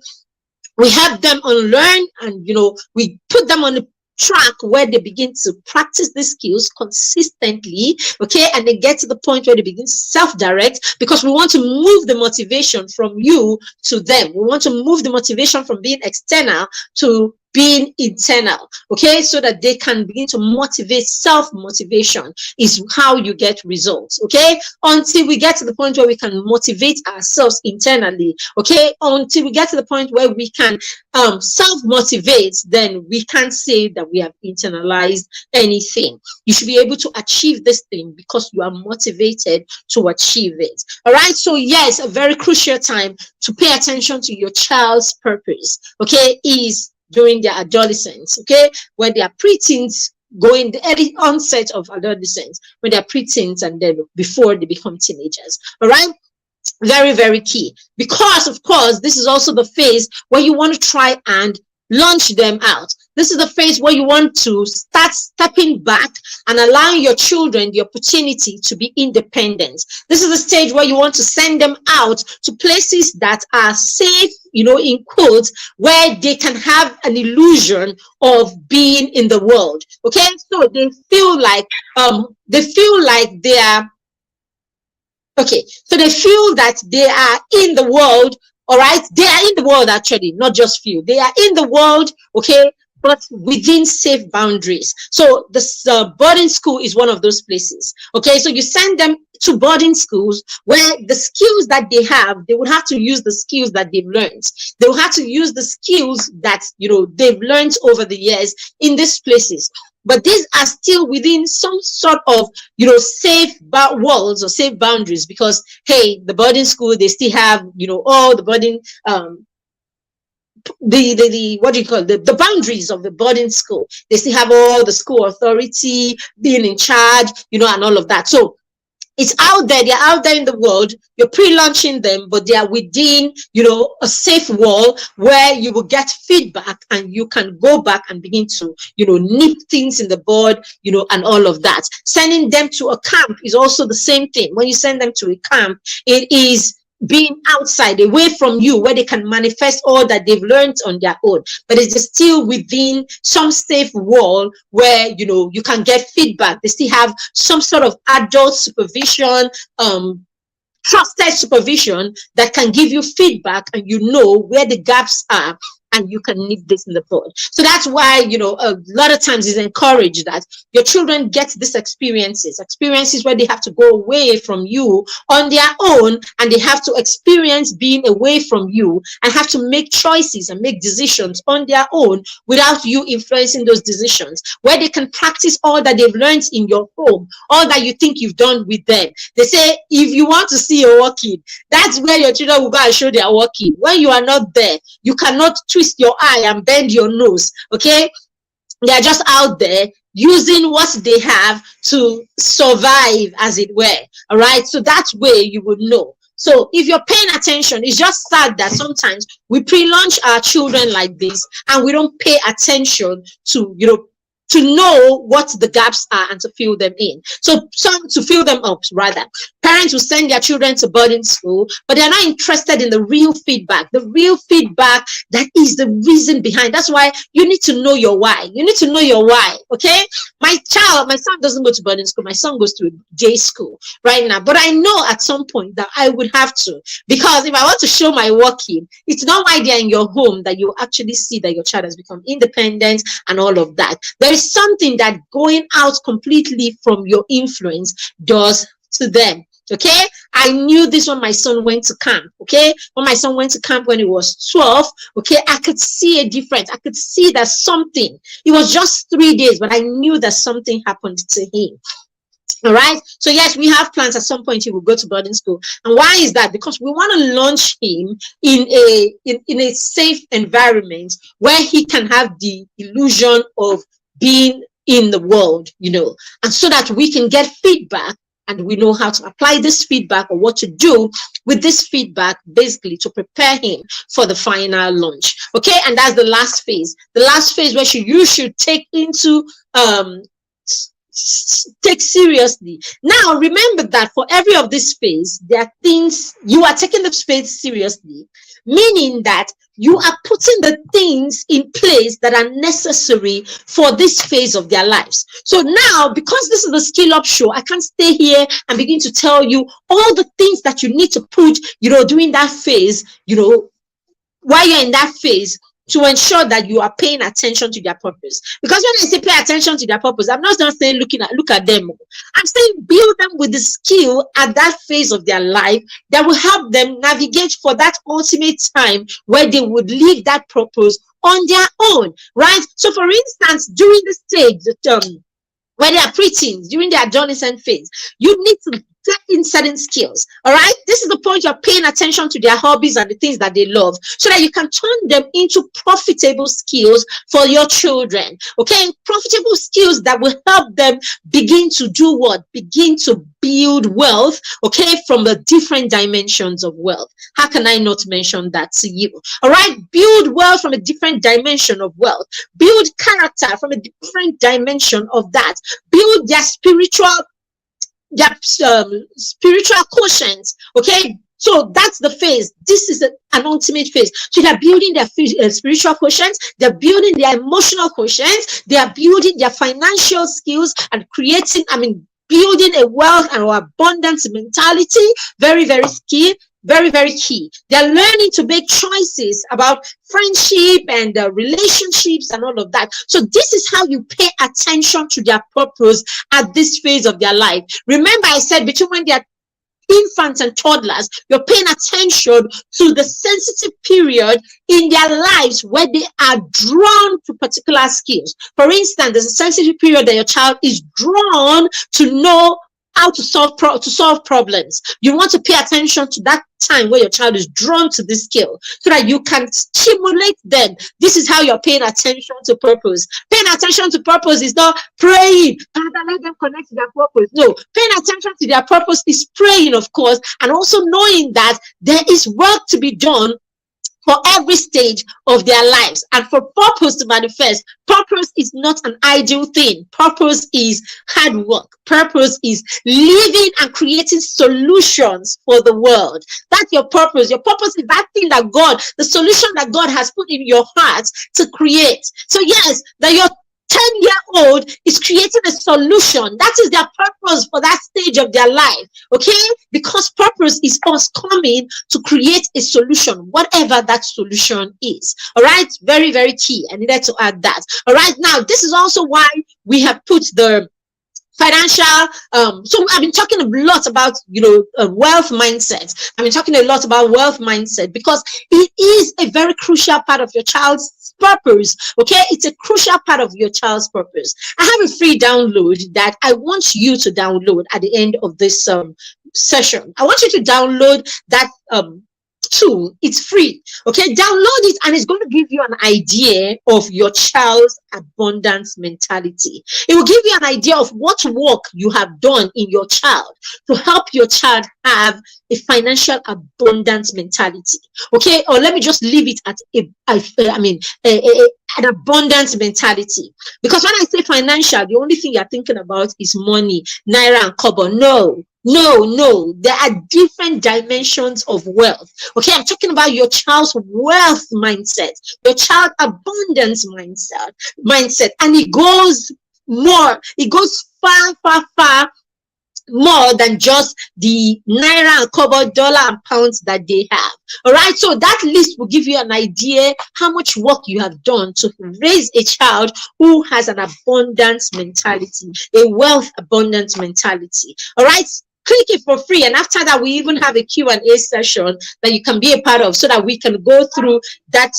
[SPEAKER 1] help them unlearn, and we put them on the track where they begin to practice these skills consistently, okay, and they get to the point where they begin to self-direct, because we want to move the motivation from you to them. We want to move the motivation from being external to being internal, okay, so that they can begin to motivate. Self-motivation is how you get results, okay, until we get to the point where we can motivate ourselves internally, okay, until we get to the point where we can self-motivate, then we can't say that we have internalized anything. You should be able to achieve this thing because you are motivated to achieve it. All right, so yes, a very crucial time to pay attention to your child's purpose, okay, is during their adolescence, okay, when they are preteens, going the early onset of adolescence, when they are preteens, and then before they become teenagers. All right, very, very key, because of course this is also the phase where you want to try and launch them out. This is the phase where you want to start stepping back and allowing your children the opportunity to be independent. This is the stage where you want to send them out to places that are safe, in quotes, where they can have an illusion of being in the world. Okay, so they feel like they are okay. So they feel that they are in the world. All right, they are in the world, actually, not just few. They are in the world, okay, but within safe boundaries. So this boarding school is one of those places. Okay, so you send them to boarding schools where the skills that they have, they would have to use the skills that they've learned. They will have to use the skills that they've learned over the years in these places. But these are still within some sort of safe walls or safe boundaries, because hey, the boarding school, they still have all the boarding the what do you call the boundaries of the boarding school. They still have all the school authority being in charge, and all of that. So it's out there, they're out there in the world, you're pre-launching them, but they are within, a safe wall where you will get feedback and you can go back and begin to, nip things in the bud, and all of that. Sending them to a camp is also the same thing. When you send them to a camp, it is being outside, away from you, where they can manifest all that they've learned on their own, but it's still within some safe wall where you can get feedback. They still have some sort of adult supervision, trusted supervision that can give you feedback, and where the gaps are, and you can nip this in the bud. So that's why a lot of times it's encouraged that your children get these experiences where they have to go away from you on their own, and they have to experience being away from you and have to make choices and make decisions on their own without you influencing those decisions, where they can practice all that they've learned in your home, all that you think you've done with them. They say if you want to see your working, that's where your children will go and show their working. When you are not there, you cannot twist your eye and bend your nose, okay? They are just out there using what they have to survive, as it were. All right, so that way you would know. So if you're paying attention, it's just sad that sometimes we pre-launch our children like this and we don't pay attention to to know what the gaps are and to fill them in. So some to fill them up, rather. Parents will send their children to boarding school, but they're not interested in the real feedback that is the reason behind. That's why you need to know your why. You need to know your why. Okay. My son doesn't go to boarding school. My son goes to day school right now, but I know at some point that I would have to, because if I want to show my working, it's not why they're in your home that you actually see that your child has become independent and all of that. There is something that going out completely from your influence does to them. Okay, I knew this when my son went to camp. Okay, when my son went to camp when he was 12, okay, I could see a difference. I could see that something, it was just 3 days, but I knew that something happened to him. All right. So yes, we have plans at some point he will go to boarding school. And why is that? Because we want to launch him in a safe environment where he can have the illusion of being in the world, and so that we can get feedback and we know how to apply this feedback or what to do with this feedback, basically to prepare him for the final launch. Okay, and that's the last phase. The last phase where you should take into take seriously. Now remember that for every of this phase, there are things you are taking the phase seriously, meaning that you are putting the things in place that are necessary for this phase of their lives. So now, because this is the Skill Up show, I can't stay here and begin to tell you all the things that you need to put, during that phase, while you're in that phase, to ensure that you are paying attention to their purpose. Because when I say pay attention to their purpose, I'm not just saying look at them. I'm saying build them with the skill at that phase of their life that will help them navigate for that ultimate time where they would live that purpose on their own, right? So for instance, during the stage, when they are preteens, during their adolescent phase, you need to get in certain skills. All right, this is the point you're paying attention to their hobbies and the things that they love, so that you can turn them into profitable skills for your children. Okay, profitable skills that will help them begin to do what? Begin to build wealth. Okay, from the different dimensions of wealth. How can I not mention that to you? All right, build wealth from a different dimension of wealth. Build character from a different dimension of that. Build their spiritual quotient. Okay, so that's the phase. This is an ultimate phase. So they're building their spiritual quotient, they're building their emotional quotient, they are building their financial skills and creating, building a wealth and abundance mentality. Very, very key. Very, very key. They're learning to make choices about friendship and relationships and all of that. So this is how you pay attention to their purpose at this phase of their life. Remember, I said between when they're infants and toddlers, you're paying attention to the sensitive period in their lives where they are drawn to particular skills. For instance, there's a sensitive period that your child is drawn to know how to solve problems. You want to pay attention to that time where your child is drawn to this skill so that you can stimulate them. This is how you're paying attention to purpose. Paying attention to purpose is not praying, Father, let them connect to their purpose. No, paying attention to their purpose is praying, of course, and also knowing that there is work to be done for every stage of their lives. And for purpose to manifest, purpose is not an ideal thing. Purpose is hard work. Purpose is living and creating solutions for the world. That's your purpose. Your purpose is that thing that God, the solution that God has put in your heart to create. So yes, that your 10-year-old is creating a solution. That is their purpose for that stage of their life. Okay? Because purpose is us coming to create a solution, whatever that solution is. All right? Very, very key. I needed to add that. All right? Now, this is also why we have put the financial, so I've been talking a lot about, wealth mindset. I've been talking a lot about wealth mindset because it is a very crucial part of your child's purpose. Okay, it's a crucial part of your child's purpose. I have a free download that I want you to download at the end of this session. I want you to download that tool. It's free. Okay, download it and it's going to give you an idea of your child's abundance mentality. It will give you an idea of what work you have done in your child to help your child have a financial abundance mentality. Okay, or let me just leave it at an abundance mentality. Because when I say financial, the only thing you're thinking about is money, naira and kobo. No, no, no. There are different dimensions of wealth. Okay, I'm talking about your child's wealth mindset, your child abundance mindset, and it goes more. It goes far, far, far more than just the naira and kobo, dollar and pounds that they have. All right, so that list will give you an idea how much work you have done to raise a child who has an abundance mentality, a wealth abundance mentality. All right, click it for free, and after that we even have a Q&A session that you can be a part of, so that we can go through that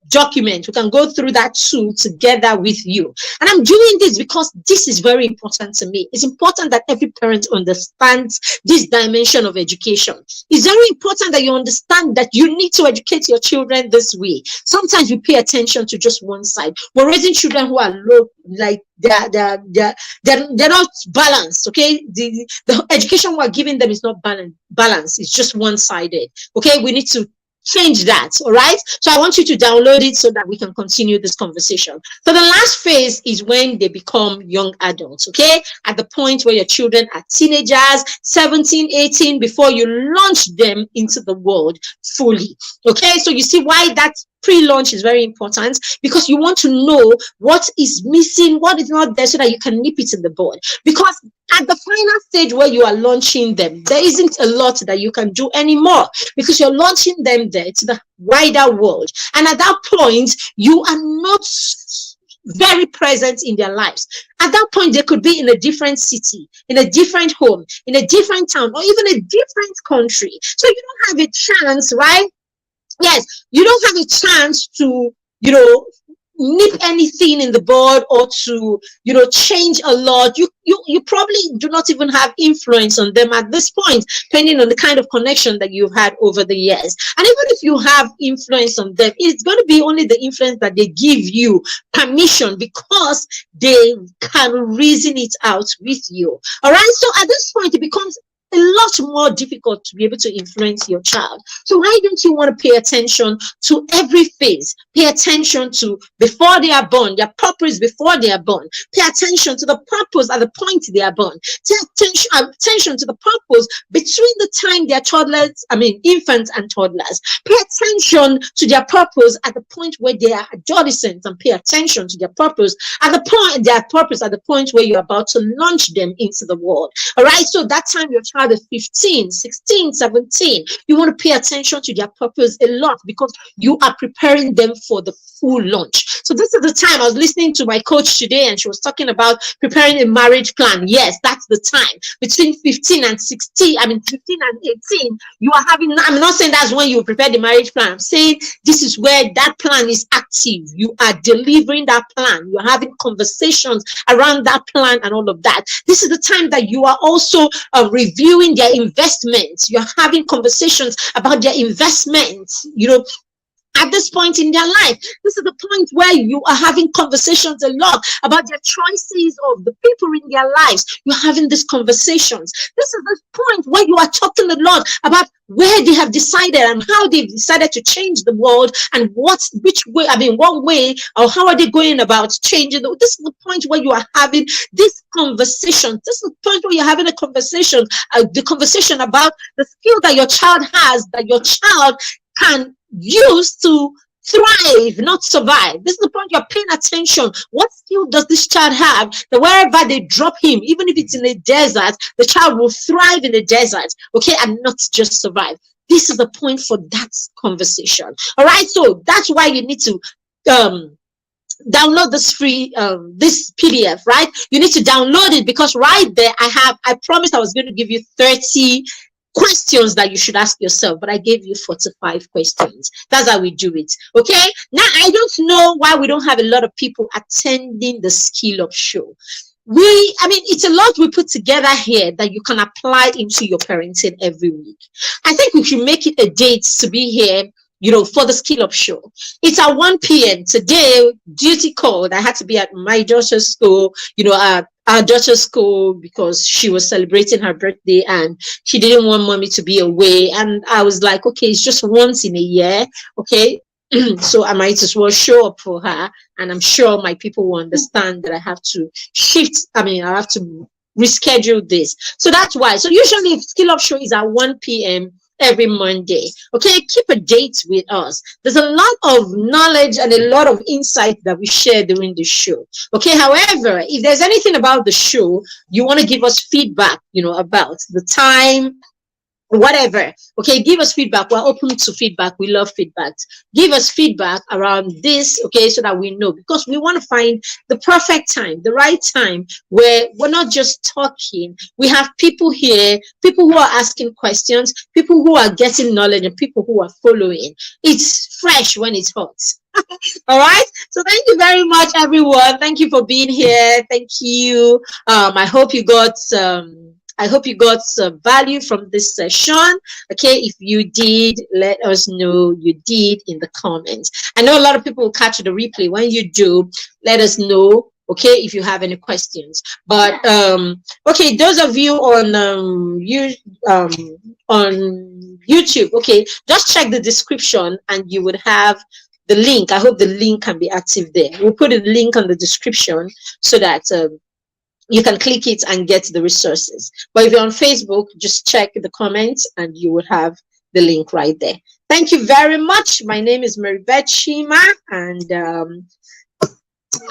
[SPEAKER 1] document. We can go through that tool together with you. And I'm doing this because this is very important to me. It's important that every parent understands this dimension of education. It's very important that you understand that you need to educate your children this way. Sometimes we pay attention to just one side. We're raising children who are low, like they're not balanced. Okay, the education we're giving them is not balanced. It's just one-sided. Okay, we need to change that. All right, so I want you to download it so that we can continue this conversation. So the last phase is when they become young adults. Okay, at the point where your children are teenagers, 17, 18, before you launch them into the world fully. Okay, so you see why that pre-launch is very important, because you want to know what is missing, what is not there, so that you can nip it in the bud. Because at the final stage where you are launching them, there isn't a lot that you can do anymore, because you're launching them there to the wider world. And at that point, you are not very present in their lives. At that point, they could be in a different city, in a different home, in a different town, or even a different country. So you don't have a chance, right? Yes, you don't have a chance to, nip anything in the bud, or to, change a lot. You probably do not even have influence on them at this point, depending on the kind of connection that you've had over the years. And even if you have influence on them, it's going to be only the influence that they give you permission, because they can reason it out with you. All right, so at this point, it becomes a lot more difficult to be able to influence your child. So why don't you want to pay attention to every phase? Pay attention to before they are born, their purpose before they are born. Pay attention to the purpose at the point they are born. Pay attention to the purpose between the time they are infants and toddlers. Pay attention to their purpose at the point where they are adolescents, and pay attention to their purpose at the point where you're about to launch them into the world. All right, so that time your child is 15, 16, 17, you want to pay attention to their purpose a lot, because you are preparing them for the full launch. So this is the time. I was listening to my coach today, and she was talking about preparing a marriage plan. Yes, that's the time. Between 15 and 18, you are having, I'm not saying that's when you prepare the marriage plan. I'm saying this is where that plan is active. You are delivering that plan. You're having conversations around that plan and all of that. This is the time that you are also reviewing their investments. You're having conversations about their investments, at this point in their life. This is the point where you are having conversations a lot about their choices of the people in their lives. You're having these conversations. This is the point where you are talking a lot about where they have decided and how they've decided to change the world, and what way, or how are they going about changing. This is the point where you are having this conversation. This is the point where you're having a conversation, the conversation about the skill that your child has, that your child can use to thrive, not survive. This is the point you're paying attention. What skill does this child have that wherever they drop him, even if it's in a desert, the child will thrive in the desert, okay, and not just survive. This is the point for that conversation. All right, so that's why you need to download this free this PDF, right? You need to download it, because right there I promised I was going to give you 30 questions that you should ask yourself, but I gave you 45 questions. That's how we do it. Okay, now I don't know why we don't have a lot of people attending the Skill Up show. It's a lot we put together here that you can apply into your parenting every week. I think we should make it a date to be here, for the Skill Up show. It's at 1 p.m. today. Duty called. I had to be at my daughter's school, our daughter's school, because she was celebrating her birthday and she didn't want mommy to be away. And I was like, okay, it's just once in a year. Okay, So I might as well show up for her, and I'm sure my people will understand that I have to I have to reschedule this. So that's why. So usually Skill Up Show is at 1 p.m. every Monday. Okay, keep a date with us. There's a lot of knowledge and a lot of insight that we share during the show. Okay, however, if there's anything about the show you want to give us feedback, about the time, whatever, okay, give us feedback. We're open to feedback. We love feedback. Give us feedback around this, okay, so that we know, because we want to find the perfect time, the right time, where we're not just talking. We have people here, people who are asking questions, people who are getting knowledge, and people who are following. It's fresh when it's hot. All right, so thank you very much, everyone. Thank you for being here. Thank you. I hope you got some value from this session. Okay, if you did, let us know you did in the comments. I know a lot of people will catch the replay. When you do, let us know, okay, if you have any questions. But okay, those of you on YouTube, okay, just check the description and you would have the link. I hope the link can be active there. We'll put a link on the description so that you can click it and get the resources. But if you're on Facebook, just check the comments and you will have the link right there. Thank you very much. My name is Maribeth Shima, and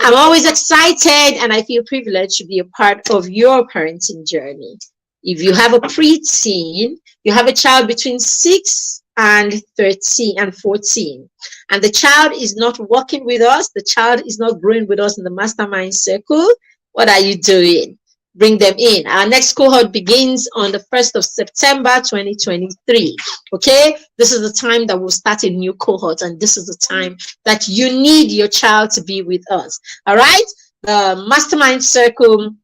[SPEAKER 1] I'm always excited and I feel privileged to be a part of your parenting journey. If you have a preteen, you have a child between 6 and 13 and 14, and the child is not working with us, the child is not growing with us in the mastermind circle, what are you doing? Bring them in. Our next cohort begins on the 1st of September 2023. Okay, this is the time that we'll start a new cohort, and this is the time that you need your child to be with us. All right, the mastermind circle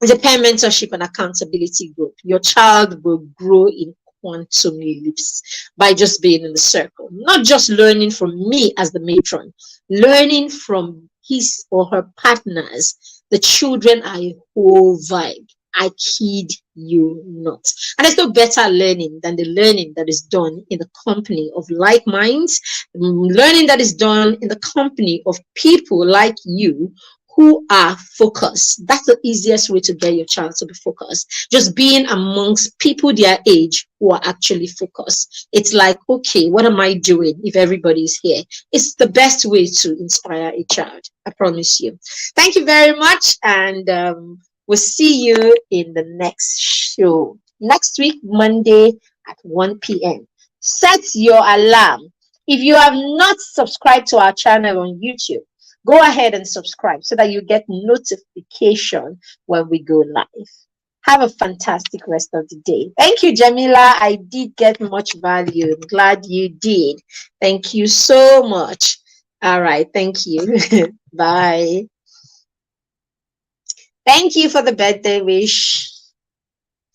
[SPEAKER 1] is a peer mentorship and accountability group. Your child will grow in quantum leaps by just being in the circle, not just learning from me as the matron, learning from his or her partners. The children are a whole vibe. I kid you not. And there's no better learning than the learning that is done in the company of like minds, learning that is done in the company of people like you who are focused. That's the easiest way to get your child to be focused. Just being amongst people their age who are actually focused. It's like, okay, what am I doing if everybody's here? It's the best way to inspire a child. I promise you. Thank you very much. And we'll see you in the next show. Next week, Monday at 1 p.m. Set your alarm. If you have not subscribed to our channel on YouTube, go ahead and subscribe so that you get notification when we go live. Have a fantastic rest of the day. Thank you, Jamila. I did get much value. I'm glad you did. Thank you so much. All right. Thank you. Bye. Thank you for the birthday wish.